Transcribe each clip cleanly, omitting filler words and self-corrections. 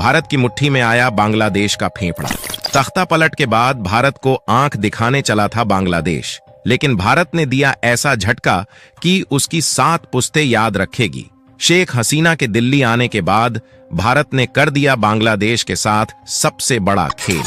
भारत की मुट्ठी में आया बांग्लादेश का फेफड़ा। तख्ता पलट के बाद भारत को आंख दिखाने चला था बांग्लादेश, लेकिन भारत ने दिया ऐसा झटका कि उसकी 7 पुश्तें याद रखेगी। शेख हसीना के दिल्ली आने के बाद भारत ने कर दिया बांग्लादेश के साथ सबसे बड़ा खेल।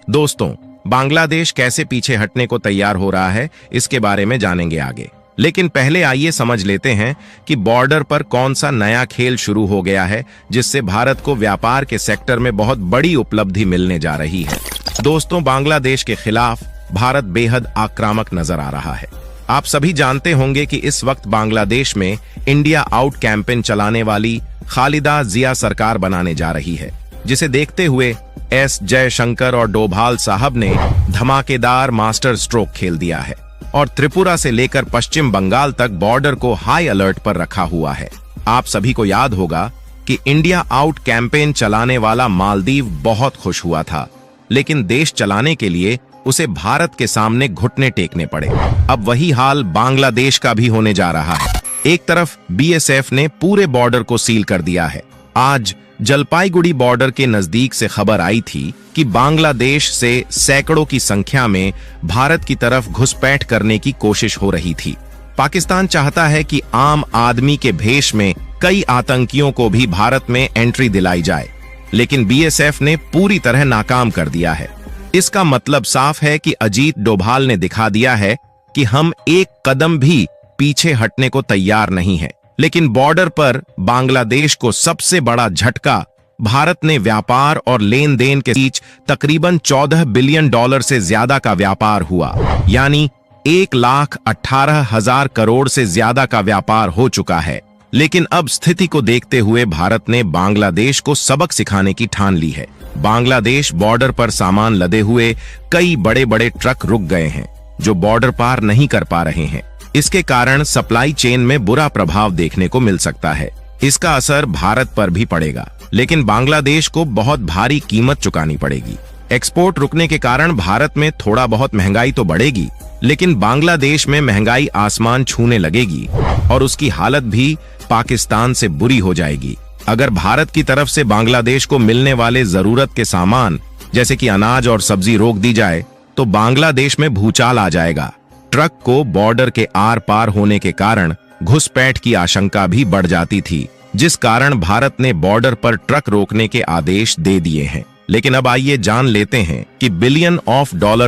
दोस्तों, बांग्लादेश कैसे पीछे हटने को तैयार हो रहा है, इसके बारे में जानेंगे आगे। लेकिन पहले आइए समझ लेते हैं कि बॉर्डर पर कौन सा नया खेल शुरू हो गया है, जिससे भारत को व्यापार के सेक्टर में बहुत बड़ी उपलब्धि मिलने जा रही है। दोस्तों, बांग्लादेश के खिलाफ भारत बेहद आक्रामक नजर आ रहा है। आप सभी जानते होंगे कि इस वक्त बांग्लादेश में इंडिया आउट कैंपेन चलाने वाली खालिदा जिया सरकार बनाने जा रही है, जिसे देखते हुए एस जयशंकर और डोभाल साहब ने धमाकेदार मास्टर स्ट्रोक खेल दिया है और त्रिपुरा से लेकर पश्चिम बंगाल तक बॉर्डर को हाई अलर्ट पर रखा हुआ है। आप सभी को याद होगा कि इंडिया आउट कैंपेन चलाने वाला मालदीव बहुत खुश हुआ था, लेकिन देश चलाने के लिए उसे भारत के सामने घुटने टेकने पड़े। अब वही हाल बांग्लादेश का भी होने जा रहा है। एक तरफ बीएसएफ ने पूरे बॉर्डर को सील कर दिया है। आज जलपाईगुड़ी बॉर्डर के नजदीक से खबर आई थी कि बांग्लादेश से सैकड़ों की संख्या में भारत की तरफ घुसपैठ करने की कोशिश हो रही थी। पाकिस्तान चाहता है कि आम आदमी के भेष में कई आतंकियों को भी भारत में एंट्री दिलाई जाए, लेकिन बीएसएफ ने पूरी तरह नाकाम कर दिया है। इसका मतलब साफ है कि अजीत डोभाल ने दिखा दिया है कि हम एक कदम भी पीछे हटने को तैयार नहीं है। लेकिन बॉर्डर पर बांग्लादेश को सबसे बड़ा झटका भारत ने व्यापार और लेन देन के बीच तकरीबन $14 बिलियन से ज्यादा का व्यापार हुआ, यानी 1,18,000 करोड़ से ज्यादा का व्यापार हो चुका है। लेकिन अब स्थिति को देखते हुए भारत ने बांग्लादेश को सबक सिखाने की ठान ली है। बांग्लादेश बॉर्डर पर सामान लदे हुए कई बड़े बड़े ट्रक रुक गए हैं, जो बॉर्डर पार नहीं कर पा रहे हैं। इसके कारण सप्लाई चेन में बुरा प्रभाव देखने को मिल सकता है। इसका असर भारत पर भी पड़ेगा, लेकिन बांग्लादेश को बहुत भारी कीमत चुकानी पड़ेगी। एक्सपोर्ट रुकने के कारण भारत में थोड़ा बहुत महंगाई तो बढ़ेगी, लेकिन बांग्लादेश में महंगाई आसमान छूने लगेगी और उसकी हालत भी पाकिस्तान से बुरी हो जाएगी। अगर भारत की तरफ से बांग्लादेश को मिलने वाले जरूरत के सामान जैसे कि अनाज और सब्जी रोक दी जाए, तो बांग्लादेश में भूचाल आ जाएगा। ट्रक को बॉर्डर के आर पार होने के कारण घुसपैठ की आशंका भी बढ़ जाती थी, जिस कारण भारत ने बॉर्डर पर ट्रक रोकने के आदेश दे दिए हैं। लेकिन अब आइए जान लेते हैं कि $बिलियन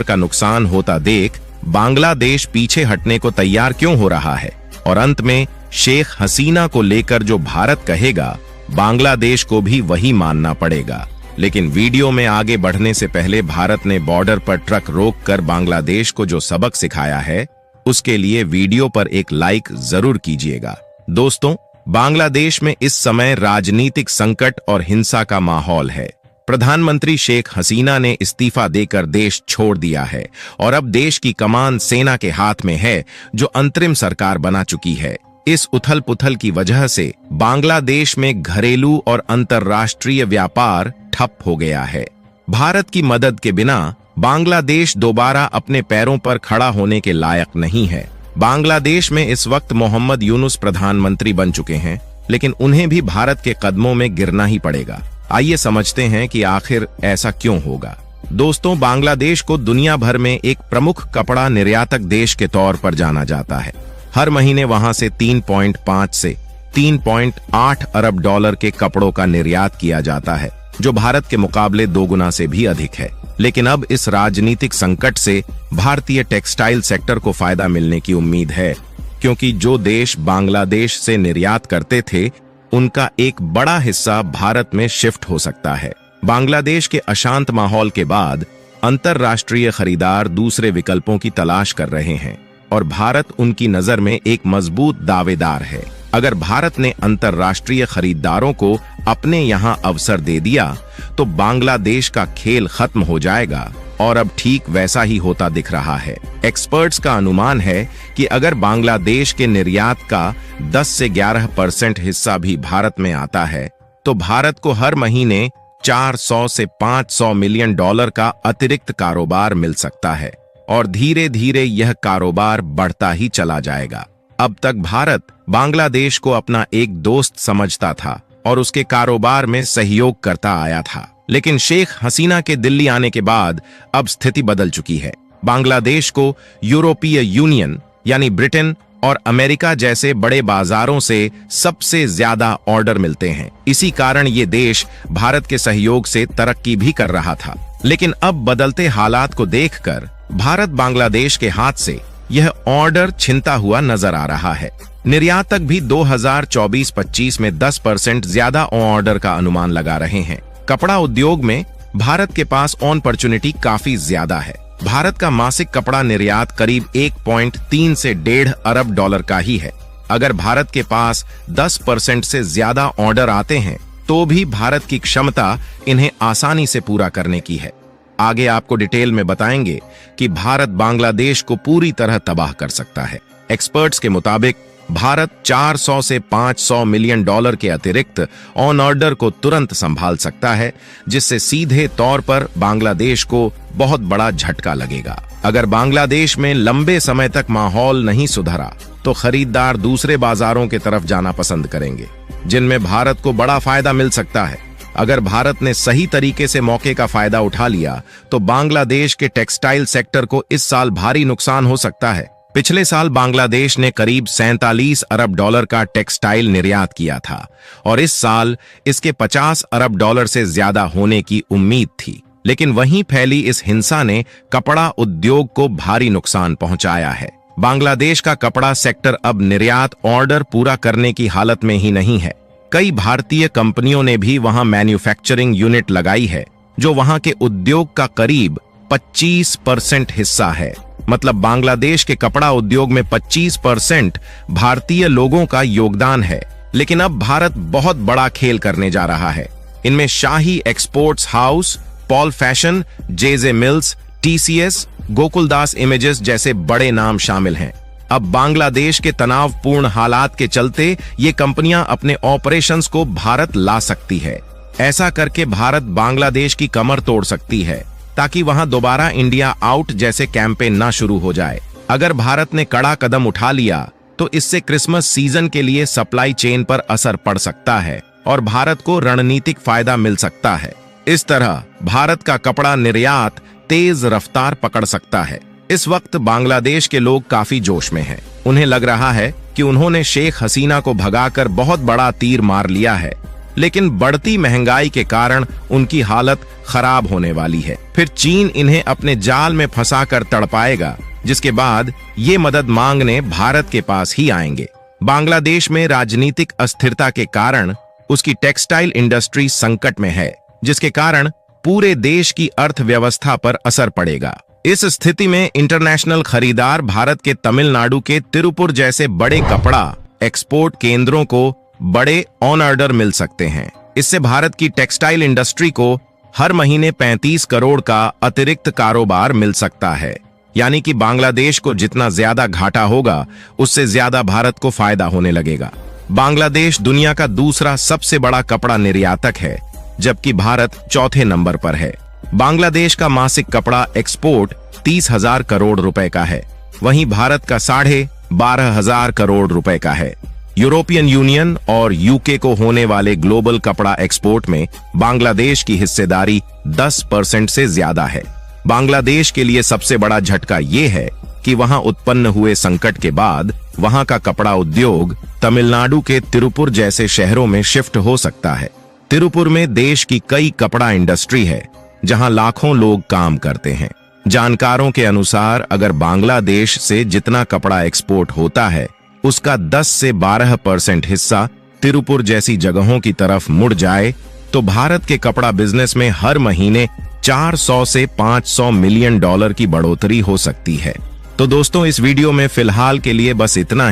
का नुकसान होता देख बांग्लादेश पीछे हटने को तैयार क्यों हो रहा है, और अंत में शेख हसीना को लेकर जो भारत कहेगा, बांग्लादेश को भी वही मानना पड़ेगा। लेकिन वीडियो में आगे बढ़ने से पहले भारत ने बॉर्डर पर ट्रक रोककर बांग्लादेश को जो सबक सिखाया है, उसके लिए वीडियो पर एक लाइक जरूर कीजिएगा। दोस्तों, बांग्लादेश में इस समय राजनीतिक संकट और हिंसा का माहौल है। प्रधानमंत्री शेख हसीना ने इस्तीफा देकर देश छोड़ दिया है और अब देश की कमान सेना के हाथ में है, जो अंतरिम सरकार बना चुकी है। इस उथल पुथल की वजह से बांग्लादेश में घरेलू और अंतर्राष्ट्रीय व्यापार ठप हो गया है। भारत की मदद के बिना बांग्लादेश दोबारा अपने पैरों पर खड़ा होने के लायक नहीं है। बांग्लादेश में इस वक्त मोहम्मद यूनुस प्रधानमंत्री बन चुके हैं, लेकिन उन्हें भी भारत के कदमों में गिरना ही पड़ेगा। आइए समझते हैं कि आखिर ऐसा क्यों होगा। दोस्तों, बांग्लादेश को दुनिया भर में एक प्रमुख कपड़ा निर्यातक देश के तौर पर जाना जाता है। हर महीने वहां से 3.5 से 3.8 अरब डॉलर के कपड़ों का निर्यात किया जाता है, जो भारत के मुकाबले 2 गुना से भी अधिक है। लेकिन अब इस राजनीतिक संकट से भारतीय टेक्सटाइल सेक्टर को फायदा मिलने की उम्मीद है, क्योंकि जो देश बांग्लादेश से निर्यात करते थे, उनका एक बड़ा हिस्सा भारत में शिफ्ट हो सकता है। बांग्लादेश के अशांत माहौल के बाद अंतर्राष्ट्रीय खरीदार दूसरे विकल्पों की तलाश कर रहे हैं और भारत उनकी नजर में एक मजबूत दावेदार है। अगर भारत ने अंतर्राष्ट्रीय खरीदारों को अपने यहां अवसर दे दिया, तो बांग्लादेश का खेल खत्म हो जाएगा और अब ठीक वैसा ही होता दिख रहा है। एक्सपर्ट्स का अनुमान है कि अगर बांग्लादेश के निर्यात का 10 से 11% हिस्सा भी भारत में आता है, तो भारत को हर महीने 400 से 500 मिलियन डॉलर का अतिरिक्त कारोबार मिल सकता है और धीरे धीरे यह कारोबार बढ़ता ही चला जाएगा। अब तक भारत बांग्लादेश को अपना एक दोस्त समझता था और उसके कारोबार में सहयोग करता आया था। लेकिन शेख हसीना के दिल्ली आने के बाद अब स्थिति बदल चुकी है। बांग्लादेश को यूरोपीय यूनियन यानी ब्रिटेन और अमेरिका जैसे बड़े बाजारों से सबसे ज्यादा ऑर्डर मिलते हैं। इसी कारण ये देश भारत के सहयोग से तरक्की भी कर रहा था। लेकिन अब बदलते हालात को देखकर भारत बांग्लादेश के हाथ से यह ऑर्डर छिनता हुआ नजर आ रहा है। निर्यातक भी 2024-25 में 10% ज्यादा ऑर्डर का अनुमान लगा रहे हैं। कपड़ा उद्योग में भारत के पास अपॉर्चुनिटी काफी ज्यादा है। भारत का मासिक कपड़ा निर्यात करीब 1.3 से 1.5 अरब डॉलर का ही है। अगर भारत के पास 10% से ज्यादा ऑर्डर आते हैं तो भी भारत की क्षमता इन्हें आसानी से पूरा करने की है। आगे आपको डिटेल में बताएंगे कि भारत बांग्लादेश को पूरी तरह तबाह कर सकता है। एक्सपर्ट्स के मुताबिक भारत 400 से 500 मिलियन डॉलर के अतिरिक्त ऑन ऑर्डर को तुरंत संभाल सकता है, जिससे सीधे तौर पर बांग्लादेश को बहुत बड़ा झटका लगेगा। अगर बांग्लादेश में लंबे समय तक माहौल नहीं सुधरा तो खरीदार दूसरे बाजारों की तरफ जाना पसंद करेंगे, जिनमें भारत को बड़ा फायदा मिल सकता है। अगर भारत ने सही तरीके से मौके का फायदा उठा लिया तो बांग्लादेश के टेक्सटाइल सेक्टर को इस साल भारी नुकसान हो सकता है। पिछले साल बांग्लादेश ने करीब 47 अरब डॉलर का टेक्सटाइल निर्यात किया था और इस साल इसके 50 अरब डॉलर से ज्यादा होने की उम्मीद थी। लेकिन वहीं फैली इस हिंसा ने कपड़ा उद्योग को भारी नुकसान पहुंचाया है। बांग्लादेश का कपड़ा सेक्टर अब निर्यात ऑर्डर पूरा करने की हालत में ही नहीं है। कई भारतीय कंपनियों ने भी वहां मैन्युफैक्चरिंग यूनिट लगाई है, जो वहां के उद्योग का करीब 25% हिस्सा है। मतलब बांग्लादेश के कपड़ा उद्योग में 25% भारतीय लोगों का योगदान है। लेकिन अब भारत बहुत बड़ा खेल करने जा रहा है। इनमें Shahi exports house, Paul fashion, JJ mills, TCS, Gokaldas images जैसे बड़े नाम शामिल हैं। अब बांग्लादेश के तनावपूर्ण हालात के चलते ये कंपनियां अपने ऑपरेशंस को भारत ला सकती है। ऐसा करके भारत बांग्लादेश की कमर तोड़ सकती है, ताकि वहां दोबारा इंडिया आउट जैसे कैंपेन ना शुरू हो जाए। अगर भारत ने कड़ा कदम उठा लिया तो इससे क्रिसमस सीजन के लिए सप्लाई चेन पर असर पड़ सकता है और भारत को रणनीतिक फायदा मिल सकता है। इस तरह भारत का कपड़ा निर्यात तेज रफ्तार पकड़ सकता है। इस वक्त बांग्लादेश के लोग काफी जोश में हैं। उन्हें लग रहा है कि उन्होंने शेख हसीना को भगाकर बहुत बड़ा तीर मार लिया है, लेकिन बढ़ती महंगाई के कारण उनकी हालत खराब होने वाली है। फिर चीन इन्हें अपने जाल में फंसाकर तड़पाएगा, जिसके बाद ये मदद मांगने भारत के पास ही आएंगे। बांग्लादेश में राजनीतिक अस्थिरता के कारण उसकी टेक्सटाइल इंडस्ट्री संकट में है, जिसके कारण पूरे देश की अर्थव्यवस्था पर असर पड़ेगा। इस स्थिति में इंटरनेशनल खरीदार भारत के तमिलनाडु के तिरुपुर जैसे बड़े कपड़ा एक्सपोर्ट केंद्रों को बड़े ऑन ऑर्डर मिल सकते हैं। इससे भारत की टेक्सटाइल इंडस्ट्री को हर महीने 35 करोड़ का अतिरिक्त कारोबार मिल सकता है। यानी कि बांग्लादेश को जितना ज्यादा घाटा होगा, उससे ज्यादा भारत को फायदा होने लगेगा। बांग्लादेश दुनिया का दूसरा सबसे बड़ा कपड़ा निर्यातक है, जबकि भारत चौथे नंबर पर है। बांग्लादेश का मासिक कपड़ा एक्सपोर्ट 30,000 करोड़ रुपए का है, वहीं भारत का 12,500 करोड़ रुपए का है। यूरोपियन यूनियन और यूके को होने वाले ग्लोबल कपड़ा एक्सपोर्ट में बांग्लादेश की हिस्सेदारी 10% से ज्यादा है। बांग्लादेश के लिए सबसे बड़ा झटका ये है कि वहां उत्पन्न हुए संकट के बाद वहां का कपड़ा उद्योग तमिलनाडु के तिरुपुर जैसे शहरों में शिफ्ट हो सकता है। तिरुपुर में देश की कई कपड़ा इंडस्ट्री है, जहां लाखों लोग काम करते हैं। जानकारों के अनुसार अगर बांग्लादेश से जितना कपड़ा एक्सपोर्ट होता है, उसका 10 से 12% हिस्सा तिरुपुर जैसी जगहों की तरफ मुड़ जाए तो भारत के कपड़ा बिजनेस में हर महीने 400 से 500 मिलियन डॉलर की बढ़ोतरी हो सकती है। तो दोस्तों, इस वीडियो में फिलहाल के लिए बस इतना